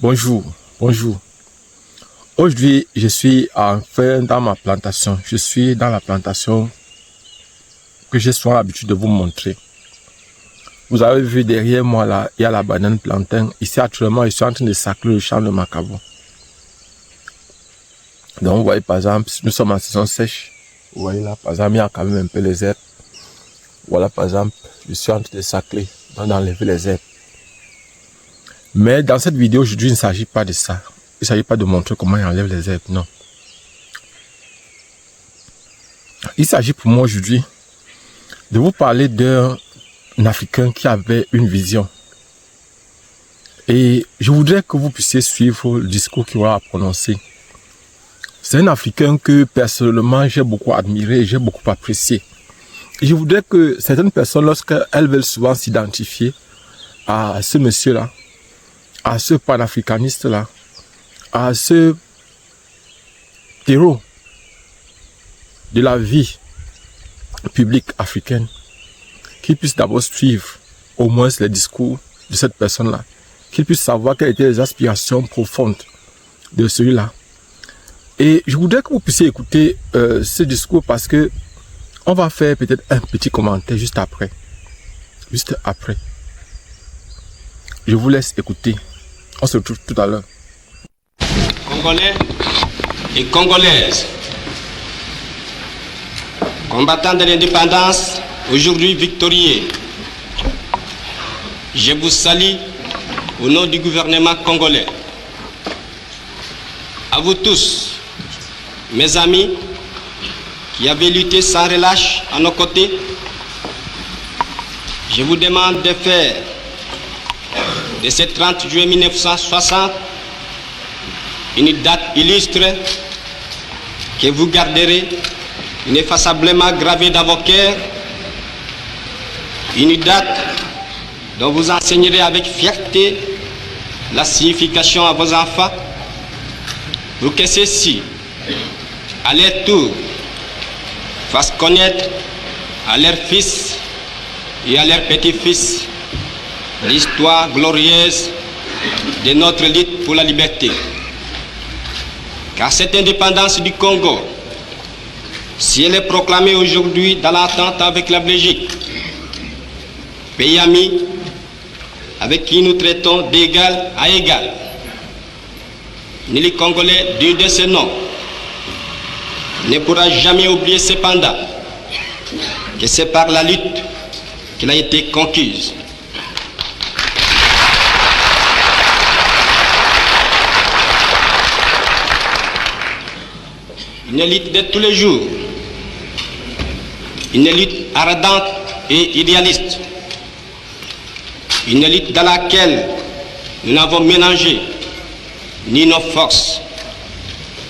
Bonjour, bonjour. Aujourd'hui, je suis enfin dans ma plantation. Je suis dans la plantation que j'ai souvent l'habitude de vous montrer. Vous avez vu derrière moi là, il y a la banane plantain. Ici actuellement, je suis en train de sacler le champ de Macabo. Donc vous voyez par exemple, nous sommes en saison sèche. Vous voyez là, par exemple, il y a quand même un peu les herbes. Voilà par exemple, je suis en train de sacler, d'enlever les herbes. Mais dans cette vidéo aujourd'hui, il ne s'agit pas de ça. Il ne s'agit pas de montrer comment il enlève les herbes, non. Il s'agit pour moi aujourd'hui de vous parler d'un Africain qui avait une vision. Et je voudrais que vous puissiez suivre le discours qu'il aura prononcé. C'est un Africain que personnellement j'ai beaucoup admiré et j'ai beaucoup apprécié. Et je voudrais que certaines personnes, lorsqu'elles veulent souvent s'identifier à ce monsieur-là, à ce panafricaniste-là, à ce héros de la vie publique africaine, qu'ils puissent d'abord suivre au moins les discours de cette personne-là, qu'ils puissent savoir quelles étaient les aspirations profondes de celui-là. Et je voudrais que vous puissiez écouter ce discours parce que on va faire peut-être un petit commentaire juste après. Juste après. Je vous laisse écouter. On se retrouve tout à l'heure. Congolais et Congolaises, combattants de l'indépendance, aujourd'hui victorieux, je vous salue au nom du gouvernement congolais. À vous tous, mes amis, qui avez lutté sans relâche à nos côtés, je vous demande de faire de ce 30 juillet 1960 une date illustre que vous garderez ineffaçablement gravée dans vos cœurs, une date dont vous enseignerez avec fierté la signification à vos enfants, pour que ceux-ci, à leur tour, fassent connaître à leurs fils et à leurs petits-fils l'histoire glorieuse de notre lutte pour la liberté. Car cette indépendance du Congo, si elle est proclamée aujourd'hui dans l'entente avec la Belgique, pays ami avec qui nous traitons d'égal à égal, ni les Congolais digne de ce nom ne pourra jamais oublier cependant que c'est par la lutte qu'elle a été conquise. Une lutte de tous les jours, une lutte ardente et idéaliste, une lutte dans laquelle nous n'avons mélangé ni nos forces,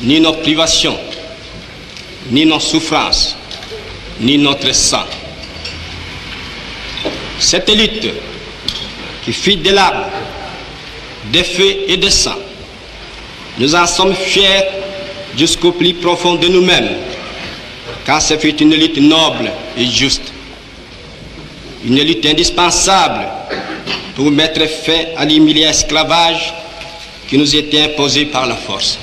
ni nos privations, ni nos souffrances, ni notre sang. Cette lutte qui fit des larmes, des feux et des sang, nous en sommes fiers jusqu'au plus profond de nous-mêmes, car ce fut une lutte noble et juste, une lutte indispensable pour mettre fin à l'humiliant esclavage qui nous était imposé par la force.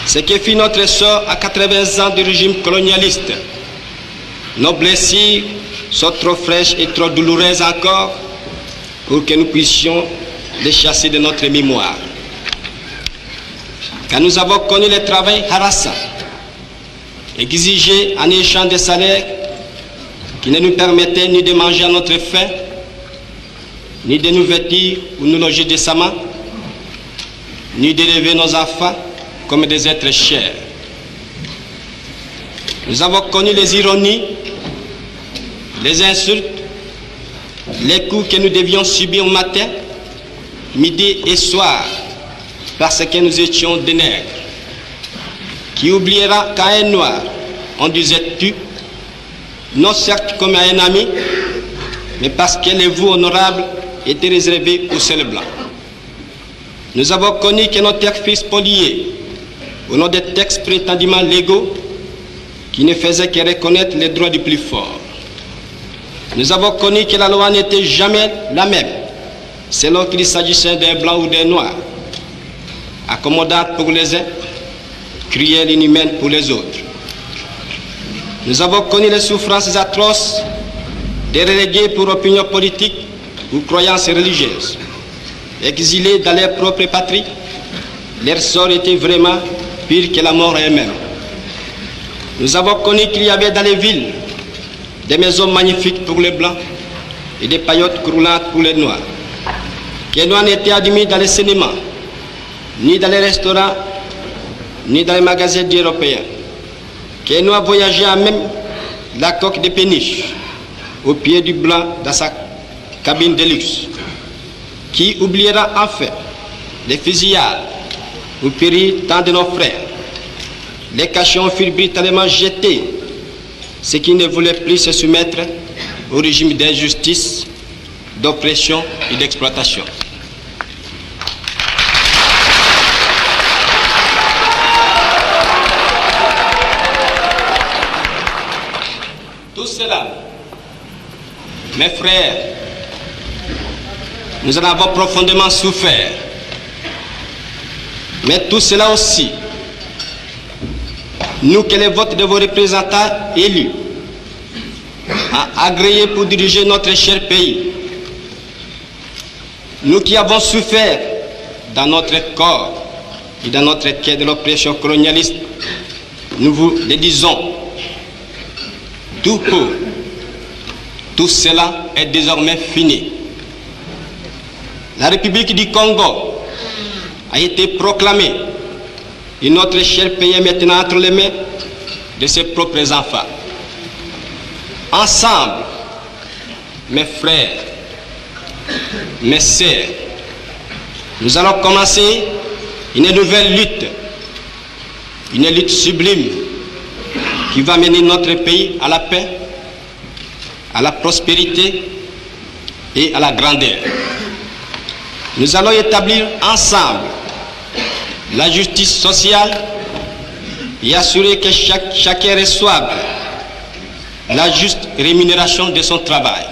Ce qui fit notre sort à 80 ans du régime colonialiste, nos blessures sont trop fraîches et trop douloureuses encore pour que nous puissions les chasser de notre mémoire. Car nous avons connu le travail harassant, exigé en échange de salaires qui ne nous permettaient ni de manger à notre faim, ni de nous vêtir ou nous loger décemment, ni d'élever nos enfants comme des êtres chers. Nous avons connu les ironies, les insultes, les coups que nous devions subir matin, midi et soir, parce que nous étions des nègres. Qui oubliera qu'à un noir, on disait tu, non certes comme à un ami, mais parce que les voix honorables étaient réservés aux seuls blancs. Nous avons connu que nos terres furent spoliées au nom des textes prétendument légaux qui ne faisaient que reconnaître les droits du plus fort. Nous avons connu que la loi n'était jamais la même selon qu'il s'agissait des blancs ou des noirs, accommodante pour les uns, cruelle et inhumaine pour les autres. Nous avons connu les souffrances atroces des relégués pour opinion politique ou croyances religieuses. Exilés dans leur propre patrie, leur sort était vraiment pire que la mort elle-même. Nous avons connu qu'il y avait dans les villes des maisons magnifiques pour les blancs et des paillotes croulantes pour les noirs. Que les noirs n'étaient admis dans les cinémas, ni dans les restaurants, ni dans les magasins européens. Que les noirs voyageaient à même la coque de péniche au pied du blanc dans sa cabine de luxe. Qui oubliera enfin les fusillades où périrent tant de nos frères. Les cachons furent brutalement jetés, ceux qui ne voulaient plus se soumettre au régime d'injustice, d'oppression et d'exploitation. Tout cela, mes frères, nous en avons profondément souffert. Mais tout cela aussi, nous que les votes de vos représentants élus a agréé pour diriger notre cher pays, nous qui avons souffert dans notre corps et dans notre quai de l'oppression colonialiste, nous vous le disons, tout court, tout cela est désormais fini. La République du Congo a été proclamée et notre cher pays est maintenant entre les mains de ses propres enfants. Ensemble, mes frères, mes sœurs, nous allons commencer une nouvelle lutte sublime qui va mener notre pays à la paix, à la prospérité et à la grandeur. Nous allons établir ensemble la justice sociale et assurer que chacun reçoive la juste rémunération de son travail.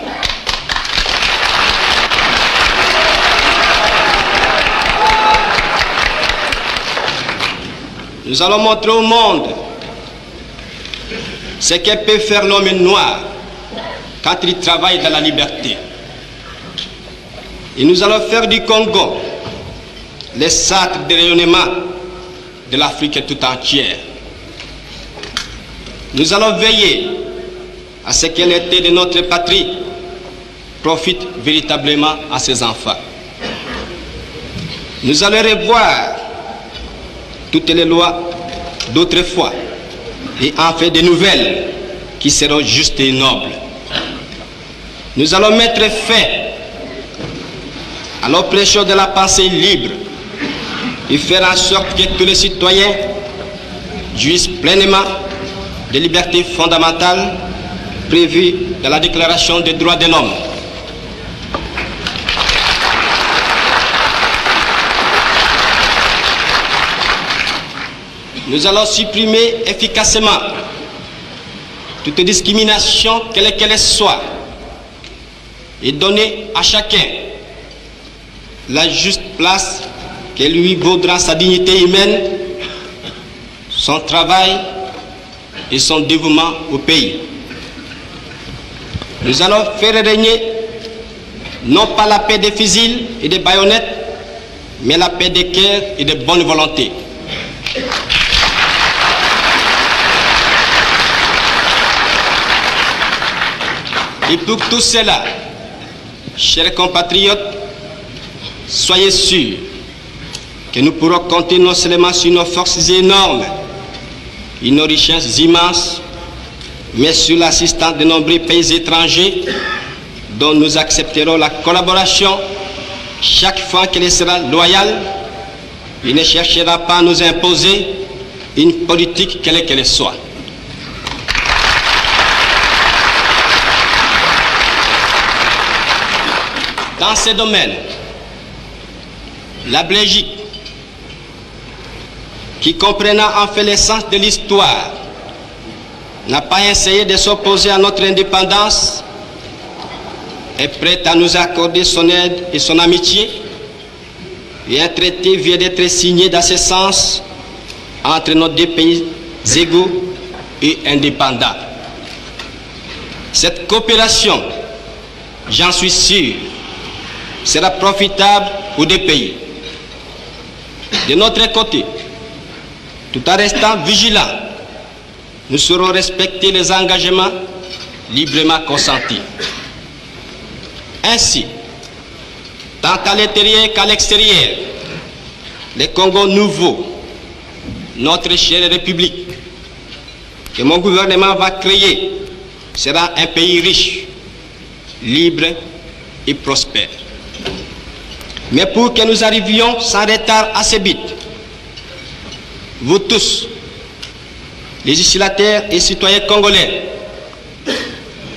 Nous allons montrer au monde ce que peut faire l'homme noir quand il travaille dans la liberté. Et nous allons faire du Congo les centres de rayonnement de l'Afrique tout entière. Nous allons veiller à ce que l'été de notre patrie profite véritablement à ses enfants. Nous allons revoir toutes les lois d'autrefois et en faire de nouvelles qui seront justes et nobles. Nous allons mettre fin à l'oppression de la pensée libre et faire en sorte que tous les citoyens jouissent pleinement des libertés fondamentales prévues dans la Déclaration des droits de l'homme. Nous allons supprimer efficacement toute discrimination, quelle qu'elle soit, et donner à chacun la juste place que lui vaudra sa dignité humaine, son travail et son dévouement au pays. Nous allons faire régner non pas la paix des fusils et des baïonnettes, mais la paix des cœurs et de bonne volonté. Et pour tout cela, chers compatriotes, soyez sûrs que nous pourrons compter non seulement sur nos forces énormes et nos richesses immenses, mais sur l'assistance de nombreux pays étrangers dont nous accepterons la collaboration chaque fois qu'elle sera loyale et ne cherchera pas à nous imposer une politique quelle qu'elle soit. Dans ces domaines, la Belgique, qui comprenant en fait l'essence de l'histoire, n'a pas essayé de s'opposer à notre indépendance, est prête à nous accorder son aide et son amitié, et un traité vient d'être signé dans ce sens entre nos deux pays égaux et indépendants. Cette coopération, j'en suis sûr, sera profitable aux deux pays. De notre côté, tout en restant vigilants, nous saurons respecter les engagements librement consentis. Ainsi, tant à l'intérieur qu'à l'extérieur, le Congo nouveau, notre chère République, que mon gouvernement va créer, sera un pays riche, libre et prospère. Mais pour que nous arrivions sans retard à ce but, vous tous, législateurs et citoyens congolais,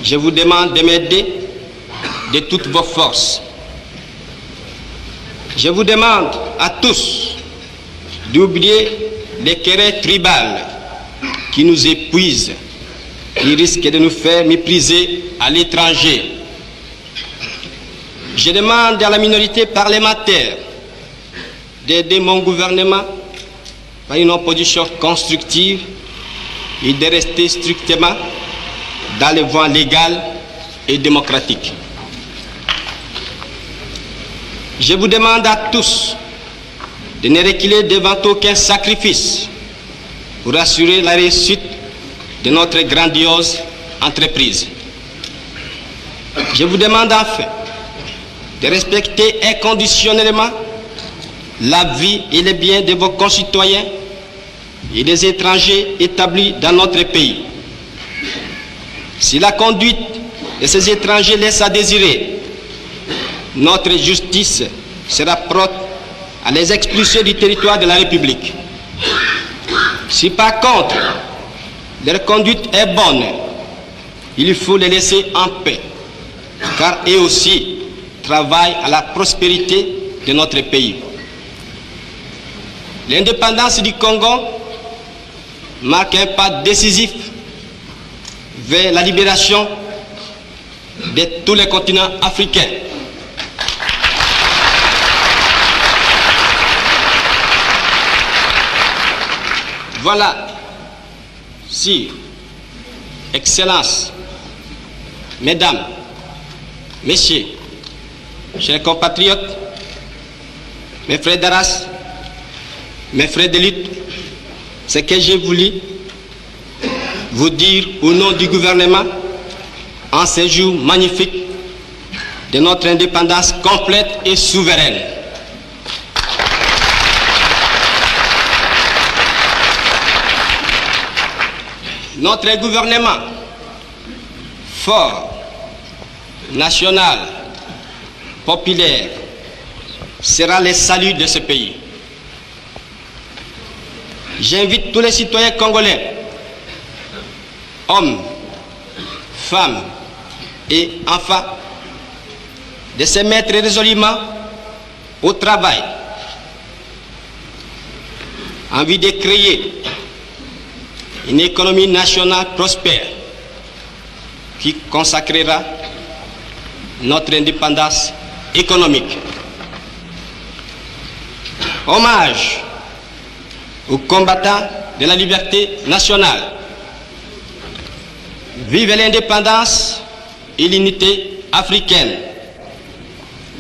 je vous demande de m'aider de toutes vos forces. Je vous demande à tous d'oublier les querelles tribales qui nous épuisent, qui risquent de nous faire mépriser à l'étranger. Je demande à la minorité parlementaire d'aider mon gouvernement par une opposition constructive et de rester strictement dans les voies légales et démocratiques. Je vous demande à tous de ne reculer devant aucun sacrifice pour assurer la réussite de notre grandiose entreprise. Je vous demande enfin de respecter inconditionnellement la vie et les biens de vos concitoyens et des étrangers établis dans notre pays. Si la conduite de ces étrangers laisse à désirer, notre justice sera prête à les expulser du territoire de la République. Si par contre leur conduite est bonne, il faut les laisser en paix, car eux aussi travaillent à la prospérité de notre pays. L'indépendance du Congo marque un pas décisif vers la libération de tous les continents africains. Voilà, Sire, Excellences, Mesdames, Messieurs, chers compatriotes, mes frères d'Arras, mes frères de lutte, ce que j'ai voulu vous dire au nom du gouvernement en ce jour magnifique de notre indépendance complète et souveraine. Notre gouvernement fort, national, populaire, sera le salut de ce pays. J'invite tous les citoyens congolais, hommes, femmes et enfants, de se mettre résolument au travail en vue de créer une économie nationale prospère qui consacrera notre indépendance économique. Hommage aux combattants de la liberté nationale. Vive l'indépendance et l'unité africaine.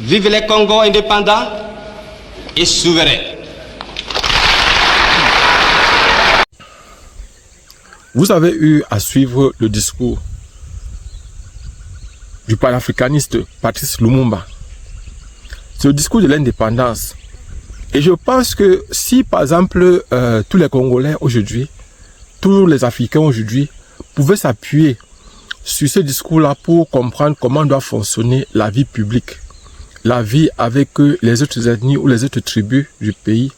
Vive le Congo indépendant et souverain. Vous avez eu à suivre le discours du panafricaniste Patrice Lumumba. C'est le discours de l'indépendance. Et je pense que si, par exemple, tous les Congolais aujourd'hui, tous les Africains aujourd'hui, pouvaient s'appuyer sur ce discours-là pour comprendre comment doit fonctionner la vie publique, la vie avec les autres ethnies ou les autres tribus du pays,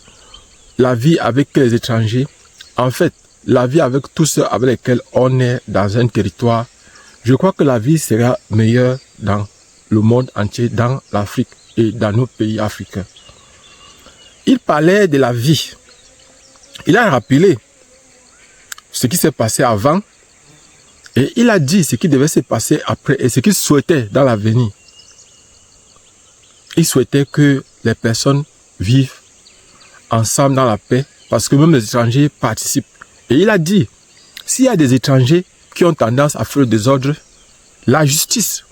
la vie avec les étrangers, en fait, la vie avec tous ceux avec lesquels on est dans un territoire, je crois que la vie sera meilleure dans le monde entier, dans l'Afrique et dans nos pays africains. Il parlait de la vie. Il a rappelé ce qui s'est passé avant et il a dit ce qui devait se passer après et ce qu'il souhaitait dans l'avenir. il souhaitait que les personnes vivent ensemble dans la paix, parce que même les étrangers participent. Et il a dit, s'il y a des étrangers qui ont tendance à faire le désordre, la justice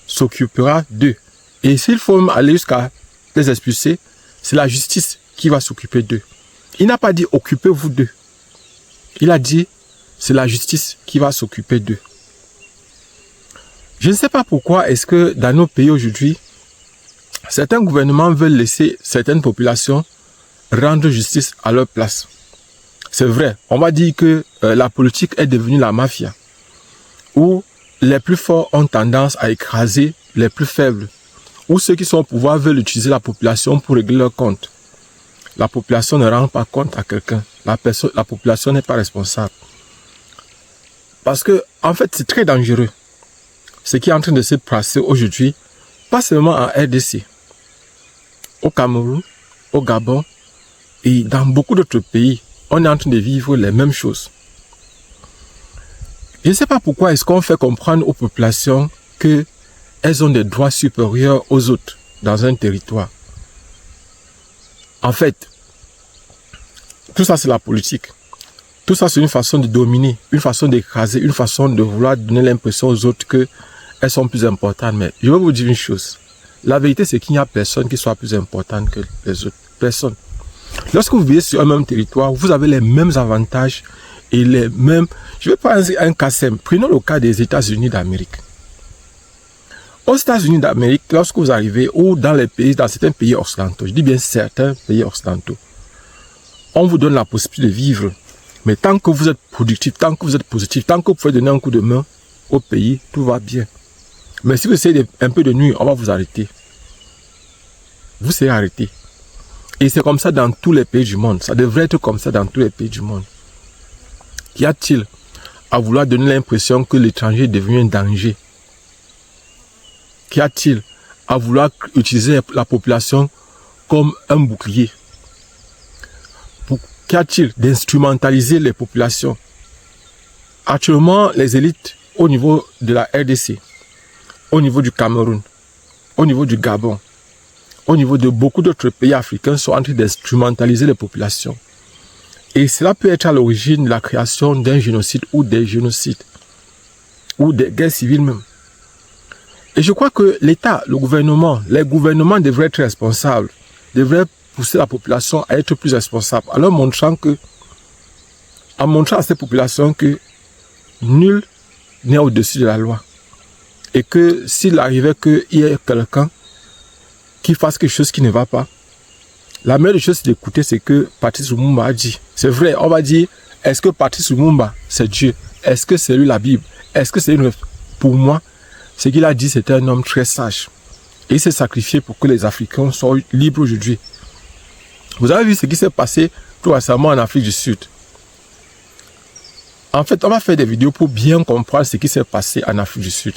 s'occupera d'eux. Et s'il faut même aller jusqu'à les expulser, c'est la justice qui va s'occuper d'eux. Il n'a pas dit occupez-vous d'eux. Il a dit c'est la justice qui va s'occuper d'eux. Je ne sais pas pourquoi est-ce que dans nos pays aujourd'hui, certains gouvernements veulent laisser certaines populations rendre justice à leur place. C'est vrai, on va dire que la politique est devenue la mafia, où les plus forts ont tendance à écraser les plus faibles, où ceux qui sont au pouvoir veulent utiliser la population pour régler leur compte. La population ne rend pas compte à quelqu'un. La population n'est pas responsable. Parce que, en fait, c'est très dangereux. Ce qui est en train de se passer aujourd'hui, pas seulement en RDC, au Cameroun, au Gabon et dans beaucoup d'autres pays, on est en train de vivre les mêmes choses. Je ne sais pas pourquoi est-ce qu'on fait comprendre aux populations qu'elles ont des droits supérieurs aux autres dans un territoire. En fait, tout ça c'est la politique. Tout ça c'est une façon de dominer, une façon d'écraser, une façon de vouloir donner l'impression aux autres qu'elles sont plus importantes. Mais je vais vous dire une chose. La vérité c'est qu'il n'y a personne qui soit plus important que les autres. Personne. Lorsque vous vivez sur un même territoire, vous avez les mêmes avantages et les mêmes... Je vais prendre un cas simple. Prenons le cas des États-Unis d'Amérique. Aux États-Unis d'Amérique, lorsque vous arrivez, ou dans certains pays occidentaux, je dis bien certains pays occidentaux, on vous donne la possibilité de vivre. Mais tant que vous êtes productif, tant que vous êtes positif, tant que vous pouvez donner un coup de main au pays, tout va bien. Mais si vous essayez un peu de nuire, on va vous arrêter. Vous serez arrêté. Et c'est comme ça dans tous les pays du monde. Ça devrait être comme ça dans tous les pays du monde. Qu'y a-t-il à vouloir donner l'impression que l'étranger est devenu un danger? Qu'y a-t-il à vouloir utiliser la population comme un bouclier? Qu'y a-t-il d'instrumentaliser les populations? Actuellement, les élites au niveau de la RDC, au niveau du Cameroun, au niveau du Gabon, au niveau de beaucoup d'autres pays africains sont en train d'instrumentaliser les populations. Et cela peut être à l'origine de la création d'un génocide ou des génocides, ou des guerres civiles même. Et je crois que l'État, les gouvernements devraient être responsables, devraient pousser la population à être plus responsable, en montrant à ces populations que nul n'est au-dessus de la loi. Et que s'il arrivait qu'il y ait quelqu'un qui fasse quelque chose qui ne va pas, la meilleure chose c'est d'écouter ce que Patrice Lumumba a dit. C'est vrai, on va dire, est-ce que Patrice Lumumba c'est Dieu? Est-ce que c'est lui la Bible? Est-ce que c'est une... Pour moi, ce qu'il a dit, c'était un homme très sage. Et il s'est sacrifié pour que les Africains soient libres aujourd'hui. Vous avez vu ce qui s'est passé tout récemment en Afrique du Sud. En fait, on va faire des vidéos pour bien comprendre ce qui s'est passé en Afrique du Sud.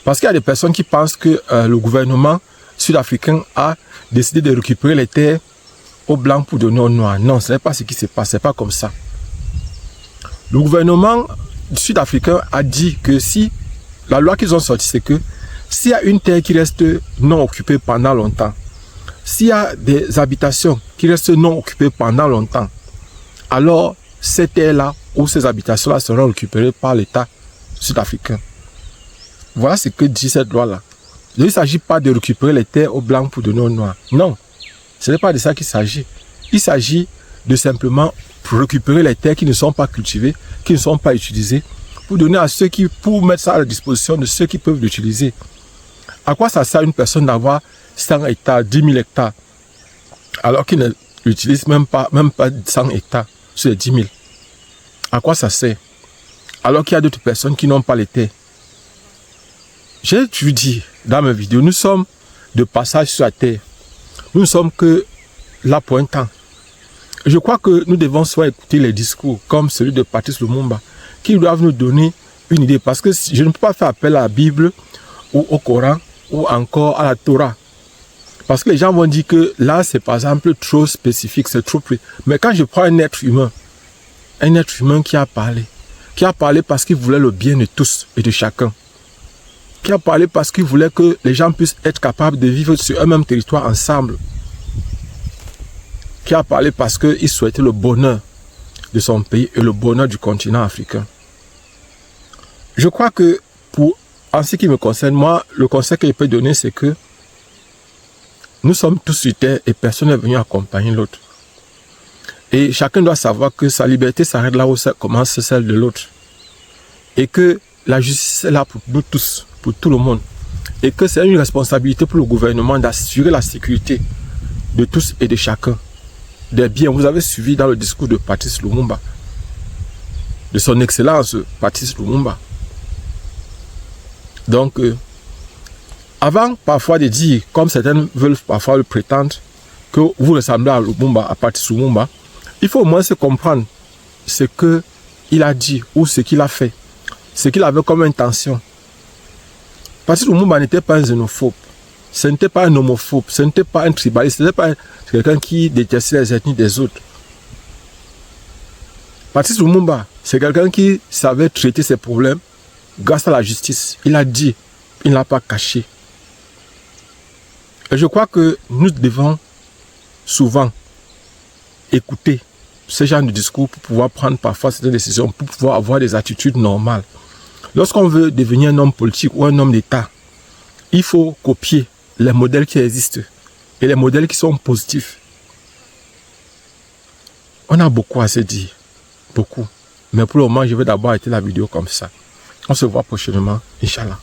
Parce qu'il y a des personnes qui pensent que le gouvernement sud-africain a décidé de récupérer les terres aux blancs pour donner aux noirs. Non, ce n'est pas ce qui se passe, ce n'est pas comme ça. Le gouvernement sud-africain a dit que si la loi qu'ils ont sortie, c'est que s'il y a une terre qui reste non occupée pendant longtemps, s'il y a des habitations qui restent non occupées pendant longtemps, alors ces terres-là ou ces habitations-là seront récupérées par l'État sud-africain. Voilà ce que dit cette loi-là. Il ne s'agit pas de récupérer les terres aux blancs pour donner aux noirs. Non, ce n'est pas de ça qu'il s'agit. Il s'agit de simplement récupérer les terres qui ne sont pas cultivées, qui ne sont pas utilisées, pour donner à ceux qui, pour mettre ça à la disposition de ceux qui peuvent l'utiliser. À quoi ça sert une personne d'avoir 100 hectares, 10 000 hectares, alors qu'il n'utilise même pas 100 hectares sur les 10 000? À quoi ça sert? Alors qu'il y a d'autres personnes qui n'ont pas les terres. J'ai toujours dit dans mes vidéos, nous sommes de passage sur la terre. Nous ne sommes que là pour un temps. Je crois que nous devons soit écouter les discours comme celui de Patrice Lumumba, qui doivent nous donner une idée. Parce que je ne peux pas faire appel à la Bible ou au Coran ou encore à la Torah. Parce que les gens vont dire que là, c'est par exemple trop spécifique, c'est trop... Mais quand je prends un être humain qui a parlé parce qu'il voulait le bien de tous et de chacun. qui a parlé parce qu'il voulait que les gens puissent être capables de vivre sur un même territoire ensemble, qui a parlé parce qu'il souhaitait le bonheur de son pays et le bonheur du continent africain. Je crois que, en ce qui me concerne, moi, le conseil que je peux donner, c'est que nous sommes tous sur terre et personne n'est venu accompagner l'autre. Et chacun doit savoir que sa liberté s'arrête là où ça commence celle de l'autre. Et que la justice est là pour nous tous, pour tout le monde. Et que c'est une responsabilité pour le gouvernement d'assurer la sécurité de tous et de chacun. Des biens. Vous avez suivi dans le discours de Patrice Lumumba, de son excellence Patrice Lumumba. Donc, avant parfois de dire, comme certains veulent parfois le prétendre, que vous ressemblez à Lumumba, à Patrice Lumumba, il faut au moins se comprendre ce qu'il a dit ou ce qu'il a fait, ce qu'il avait comme intention. Patrice Lumumba n'était pas un xénophobe, ce n'était pas un homophobe, ce n'était pas un tribaliste, ce n'était pas quelqu'un qui détestait les ethnies des autres. Patrice Lumumba, c'est quelqu'un qui savait traiter ses problèmes grâce à la justice. Il a dit, il n'a pas caché. Et je crois que nous devons souvent écouter ce genre de discours pour pouvoir prendre parfois certaines décisions, pour pouvoir avoir des attitudes normales. Lorsqu'on veut devenir un homme politique ou un homme d'État, il faut copier les modèles qui existent et les modèles qui sont positifs. On a beaucoup à se dire, beaucoup. Mais pour le moment, je vais d'abord arrêter la vidéo comme ça. On se voit prochainement, Inch'Allah.